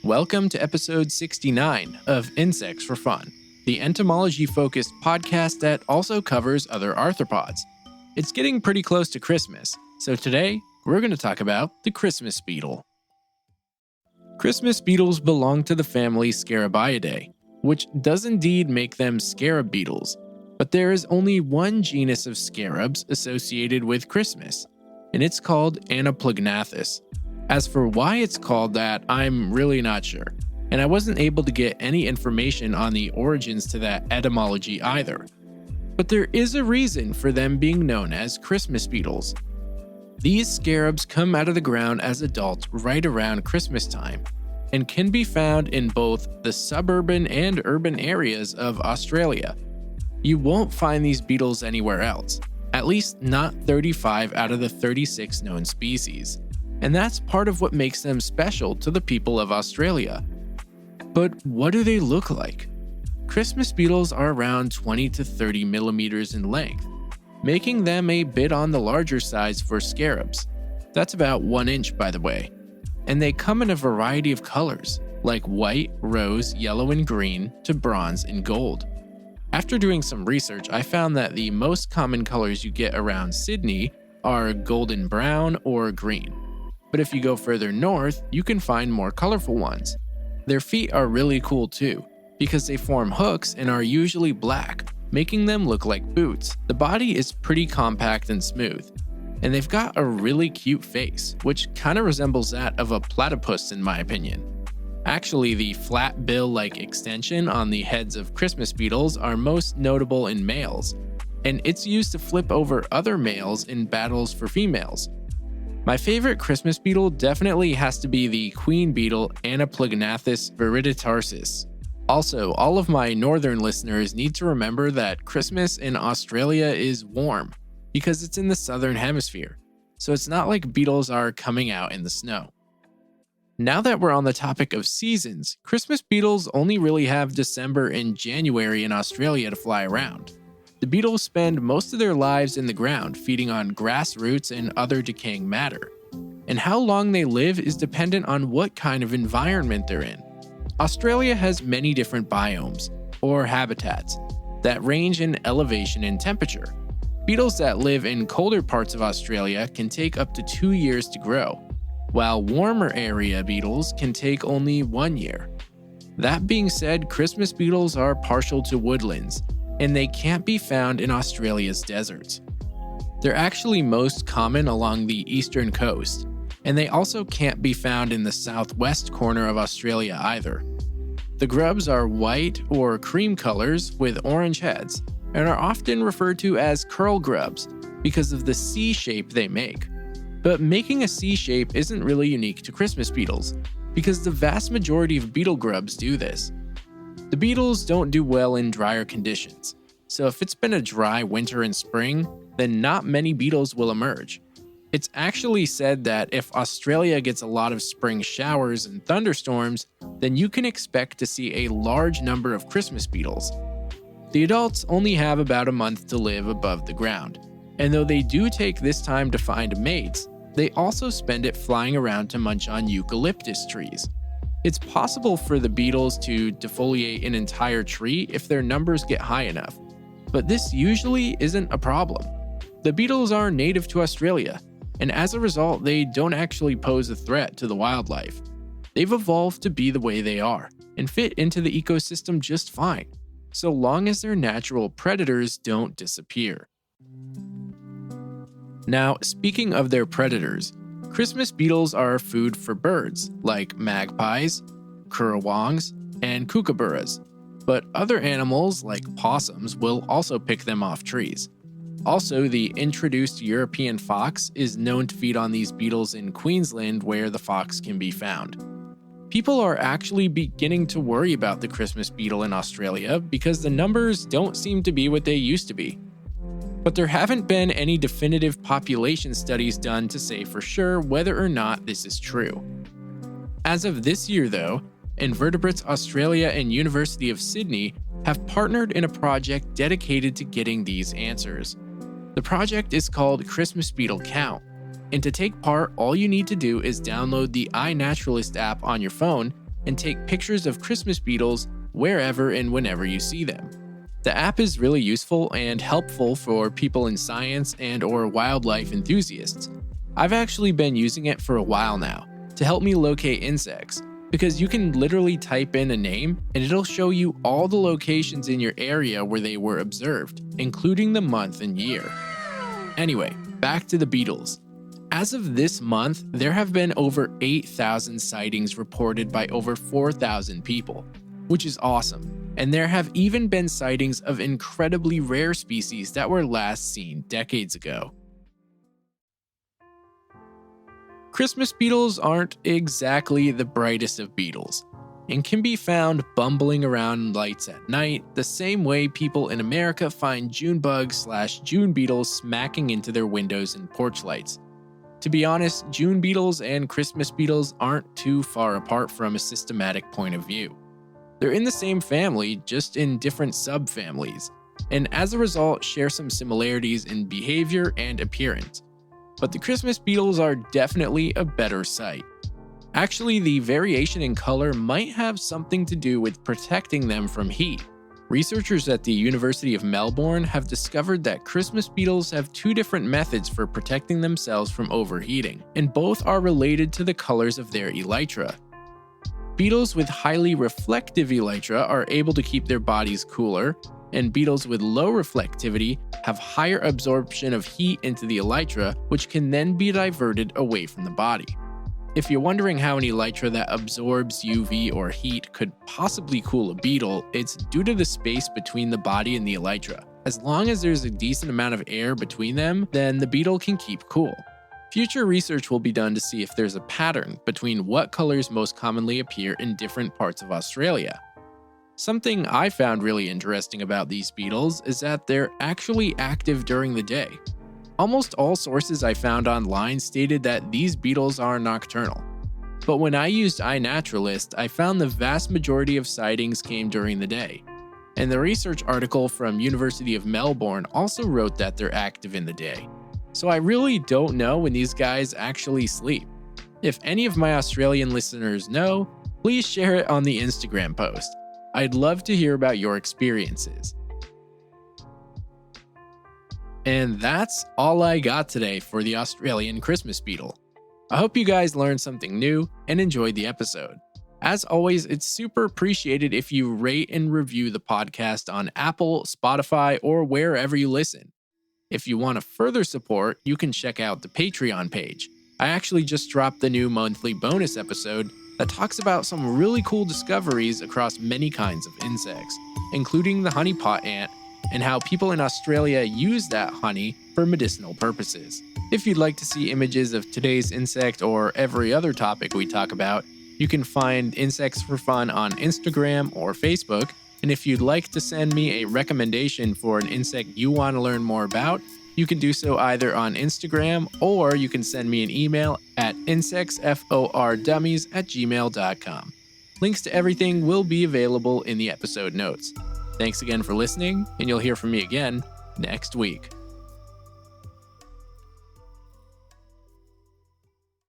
Welcome to episode 69 of Insects for Fun, the entomology-focused podcast that also covers other arthropods. It's getting pretty close to Christmas, so today we're going to talk about the Christmas beetle. Christmas beetles belong to the family Scarabaeidae, which does indeed make them scarab beetles, but there is only one genus of scarabs associated with Christmas, and it's called Anaplognathus. As for why it's called that, I'm really not sure, and I wasn't able to get any information on the origins to that etymology either. But there is a reason for them being known as Christmas beetles. These scarabs come out of the ground as adults right around Christmas time, and can be found in both the suburban and urban areas of Australia. You won't find these beetles anywhere else, at least not 35 out of the 36 known species. And that's part of what makes them special to the people of Australia. But what do they look like? Christmas beetles are around 20 to 30 millimeters in length, making them a bit on the larger size for scarabs. That's about 1 inch, by the way. And they come in a variety of colors, like white, rose, yellow, and green, to bronze and gold. After doing some research, I found that the most common colors you get around Sydney are golden brown or green. But if you go further north, you can find more colorful ones. Their feet are really cool too, because they form hooks and are usually black, making them look like boots. The body is pretty compact and smooth, and they've got a really cute face, which kind of resembles that of a platypus in my opinion. Actually, the flat bill-like extension on the heads of Christmas beetles are most notable in males, and it's used to flip over other males in battles for females. My favorite Christmas beetle definitely has to be the queen beetle Anaplognathus viriditarsis. Also, all of my northern listeners need to remember that Christmas in Australia is warm because it's in the southern hemisphere, so it's not like beetles are coming out in the snow. Now that we're on the topic of seasons, Christmas beetles only really have December and January in Australia to fly around. The beetles spend most of their lives in the ground, feeding on grass roots and other decaying matter. And how long they live is dependent on what kind of environment they're in. Australia has many different biomes, or habitats, that range in elevation and temperature. Beetles that live in colder parts of Australia can take up to 2 years to grow, while warmer area beetles can take only 1 year. That being said, Christmas beetles are partial to woodlands, and they can't be found in Australia's deserts. They're actually most common along the eastern coast, and they also can't be found in the southwest corner of Australia either. The grubs are white or cream colors with orange heads, and are often referred to as curl grubs because of the C shape they make. But making a C shape isn't really unique to Christmas beetles, because the vast majority of beetle grubs do this. The beetles don't do well in drier conditions, so if it's been a dry winter and spring, then not many beetles will emerge. It's actually said that if Australia gets a lot of spring showers and thunderstorms, then you can expect to see a large number of Christmas beetles. The adults only have about a month to live above the ground, and though they do take this time to find mates, they also spend it flying around to munch on eucalyptus trees. It's possible for the beetles to defoliate an entire tree if their numbers get high enough, but this usually isn't a problem. The beetles are native to Australia, and as a result, they don't actually pose a threat to the wildlife. They've evolved to be the way they are, and fit into the ecosystem just fine, so long as their natural predators don't disappear. Now, speaking of their predators, Christmas beetles are food for birds like magpies, currawongs, and kookaburras, but other animals like possums will also pick them off trees. Also, the introduced European fox is known to feed on these beetles in Queensland where the fox can be found. People are actually beginning to worry about the Christmas beetle in Australia because the numbers don't seem to be what they used to be. But there haven't been any definitive population studies done to say for sure whether or not this is true. As of this year though, Invertebrates Australia and University of Sydney have partnered in a project dedicated to getting these answers. The project is called Christmas Beetle Count, and to take part all you need to do is download the iNaturalist app on your phone and take pictures of Christmas beetles wherever and whenever you see them. The app is really useful and helpful for people in science and/or wildlife enthusiasts. I've actually been using it for a while now to help me locate insects, because you can literally type in a name and it'll show you all the locations in your area where they were observed, including the month and year. Anyway, back to the beetles. As of this month, there have been over 8,000 sightings reported by over 4,000 people, which is awesome. And there have even been sightings of incredibly rare species that were last seen decades ago. Christmas beetles aren't exactly the brightest of beetles, and can be found bumbling around lights at night the same way people in America find June bugs/June beetles smacking into their windows and porch lights. To be honest, June beetles and Christmas beetles aren't too far apart from a systematic point of view. They're in the same family, just in different subfamilies, and as a result share some similarities in behavior and appearance. But the Christmas beetles are definitely a better sight. Actually, the variation in color might have something to do with protecting them from heat. Researchers at the University of Melbourne have discovered that Christmas beetles have two different methods for protecting themselves from overheating, and both are related to the colors of their elytra. Beetles with highly reflective elytra are able to keep their bodies cooler, and beetles with low reflectivity have higher absorption of heat into the elytra, which can then be diverted away from the body. If you're wondering how an elytra that absorbs UV or heat could possibly cool a beetle, it's due to the space between the body and the elytra. As long as there's a decent amount of air between them, then the beetle can keep cool. Future research will be done to see if there's a pattern between what colors most commonly appear in different parts of Australia. Something I found really interesting about these beetles is that they're actually active during the day. Almost all sources I found online stated that these beetles are nocturnal. But when I used iNaturalist, I found the vast majority of sightings came during the day. And the research article from University of Melbourne also wrote that they're active in the day. So I really don't know when these guys actually sleep. If any of my Australian listeners know, please share it on the Instagram post. I'd love to hear about your experiences. And that's all I got today for the Australian Christmas beetle. I hope you guys learned something new and enjoyed the episode. As always, it's super appreciated if you rate and review the podcast on Apple, Spotify, or wherever you listen. If you want to further support, you can check out the Patreon page. I actually just dropped the new monthly bonus episode that talks about some really cool discoveries across many kinds of insects, including the honeypot ant and how people in Australia use that honey for medicinal purposes. If you'd like to see images of today's insect or every other topic we talk about, you can find Insects for Fun on Instagram or Facebook. And if you'd like to send me a recommendation for an insect you want to learn more about, you can do so either on Instagram, or you can send me an email at insectsfordummies@gmail.com. Links to everything will be available in the episode notes. Thanks again for listening, and you'll hear from me again next week.